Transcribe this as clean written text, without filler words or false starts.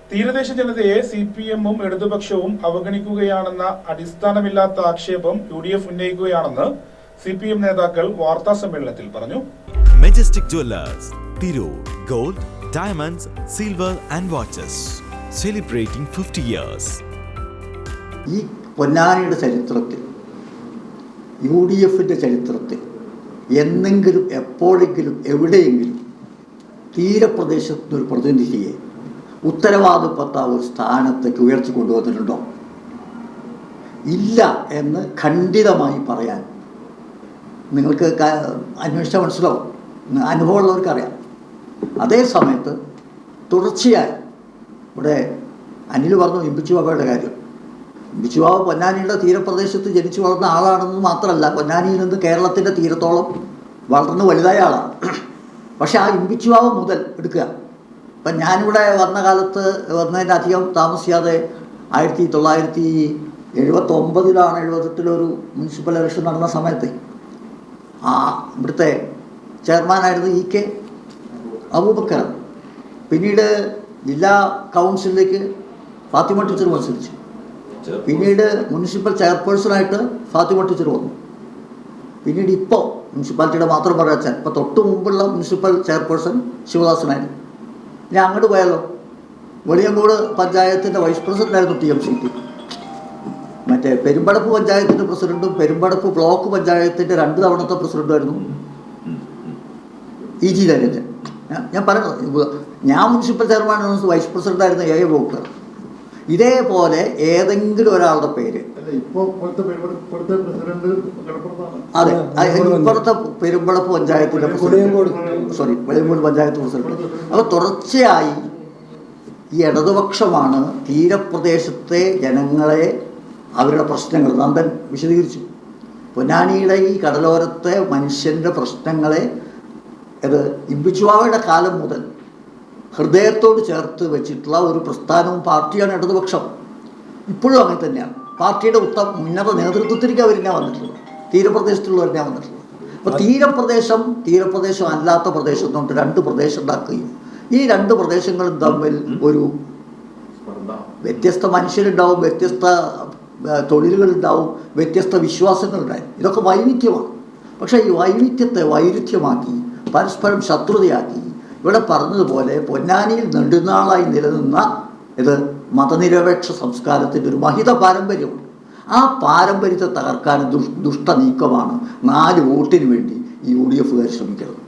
തീരദേശ ജനതയെ CPM-ഉം ഇടതുപക്ഷവും അവഗണിക്കുകയാണെന്ന അടിസ്ഥാനമില്ലാത്ത ആക്ഷേപം UDF ഉന്നയിക്കുകയാണെന്ന് CPM നേതാക്കൾ വാർത്താ സമ്മേളനത്തിൽ പറഞ്ഞു. Majestic jewellers, Tirur, gold, diamonds, silver and watches, celebrating 50 years. ഈ പൊന്നാനിയുടെ ചരിത്രത്തിൽ, UDF-ന്റെ ചരിത്രത്തിൽ എന്നെങ്കിലും എപ്പോഴെങ്കിലും എവിടെയെങ്കിലും തീരപ്രദേശത്തൊരു പ്രതിനിധിയെ ഉത്തരവാദിത്തപ്പെട്ട ഒരു സ്ഥാനത്തേക്ക് ഉയർത്തി കൊണ്ടുവന്നിട്ടുണ്ടോ? ഇല്ല എന്ന് ഖണ്ഡിതമായി പറയാൻ നിങ്ങൾക്ക് അന്വേഷിച്ചാൽ മനസ്സിലാവും, അനുഭവമുള്ളവർക്കറിയാം. അതേ സമയത്ത് തുടർച്ചയായി ഇവിടെ അനിൽ പറഞ്ഞു ഇമ്പിച്ചു ബാബയുടെ കാര്യം. ഇമ്പിച്ചു ബാബ പൊന്നാനിയുടെ തീരപ്രദേശത്ത് ജനിച്ചു വളർന്ന ആളാണെന്ന് മാത്രമല്ല, പൊന്നാനിയിൽ നിന്ന് കേരളത്തിൻ്റെ തീരത്തോളം വളർന്ന് വലുതായ ആളാണ്. പക്ഷെ ആ ഇമ്പിച്ചു ബാബ മുതൽ എടുക്കുക. ഇപ്പം ഞാനിവിടെ വന്ന കാലത്ത് വന്നതിൻ്റെ അധികം താമസിയാതെ 1979 78 മുനിസിപ്പൽ ഇലക്ഷൻ നടന്ന സമയത്ത് ഇവിടുത്തെ ചെയർമാനായിരുന്നു EK അബൂബക്കർ. പിന്നീട് ജില്ലാ കൗൺസിലിലേക്ക് ഫാത്തിമ ടീച്ചർ മത്സരിച്ചു. പിന്നീട് മുനിസിപ്പൽ ചെയർപേഴ്സണായിട്ട് ഫാത്തിമ ടീച്ചർ വന്നു. പിന്നീട് ഇപ്പോൾ മുനിസിപ്പാലിറ്റിയുടെ മാത്രം പറയാച്ചാൽ ഇപ്പോൾ തൊട്ട് മുമ്പുള്ള മുനിസിപ്പൽ ചെയർപേഴ്സൺ ശിവദാസനായിരുന്നു. ഇനി അങ്ങോട്ട് പോയാലോ, വെളിയങ്കോട് പഞ്ചായത്തിൻ്റെ വൈസ് പ്രസിഡൻ്റായിരുന്നു TMC. മറ്റേ പെരുമ്പടപ്പ് പഞ്ചായത്തിൻ്റെ പ്രസിഡന്റും പെരുമ്പടപ്പ് ബ്ലോക്ക് പഞ്ചായത്തിൻ്റെ 2 തവണത്തെ പ്രസിഡന്റുമായിരുന്നു EG നരേന്ദ്രൻ. ഞാൻ പറയുന്നത്, ഞാൻ മുനിസിപ്പൽ ചെയർമാൻ വൈസ് പ്രസിഡന്റായിരുന്നു AA ബ്ലോക്ക്. ഇതേപോലെ ഏതെങ്കിലും ഒരാളുടെ പേര്, അതെ, ഇപ്പോഴത്തെ പെരുമ്പടപ്പ് പഞ്ചായത്തിൻ്റെ വെളിയങ്കോട് പഞ്ചായത്ത് പ്രസിഡന്റ്. അപ്പോൾ തുടർച്ചയായി ഈ ഇടതുപക്ഷമാണ് തീരപ്രദേശത്തെ ജനങ്ങളെ അവരുടെ പ്രശ്നങ്ങൾ നന്ദൻ വിശദീകരിച്ചു. പൊന്നാനിയുടെ ഈ കടലോരത്തെ മനുഷ്യൻ്റെ പ്രശ്നങ്ങളെ ഇമ്പിച്ചുവാവയുടെ കാലം മുതൽ ഹൃദയത്തോട് ചേർത്ത് വെച്ചിട്ടുള്ള ഒരു പ്രസ്ഥാനവും പാർട്ടിയാണ് ഇടതുപക്ഷം. ഇപ്പോഴും അങ്ങനെ തന്നെയാണ്. പാർട്ടിയുടെ ഉന്നത നേതൃത്വത്തിലേക്ക് അവരെന്നെ വന്നിട്ടുള്ളത്, തീരപ്രദേശത്തുള്ളവരെന്നെ വന്നിട്ടുള്ളത്. അപ്പോൾ തീരപ്രദേശം അല്ലാത്ത പ്രദേശം കൊണ്ട് 2 പ്രദേശം ഉണ്ടാക്കുകയും ഈ 2 പ്രദേശങ്ങളും തമ്മിൽ ഒരു വ്യത്യസ്ത മനുഷ്യരുണ്ടാവും, വ്യത്യസ്ത തൊഴിലുകളുണ്ടാവും, വ്യത്യസ്ത വിശ്വാസങ്ങളുണ്ടാവും. ഇതൊക്കെ വൈവിധ്യമാണ്. പക്ഷേ ഈ വൈവിധ്യത്തെ വൈരുദ്ധ്യമാക്കി പരസ്പരം ശത്രുതയാക്കി ഇവിടെ പറഞ്ഞതുപോലെ പൊന്നാനിയിൽ നെടുനാളായി നിലനിന്ന മതനിരപേക്ഷ സംസ്കാരത്തിൻ്റെ ഒരു മഹിത പാരമ്പര്യമുണ്ട്. ആ പാരമ്പര്യത്തെ തകർക്കാൻ ദുഷ്ട നീക്കമാണ് 4 വോട്ടിന് വേണ്ടി ഈ UDF-കാർ ശ്രമിക്കുന്നത്.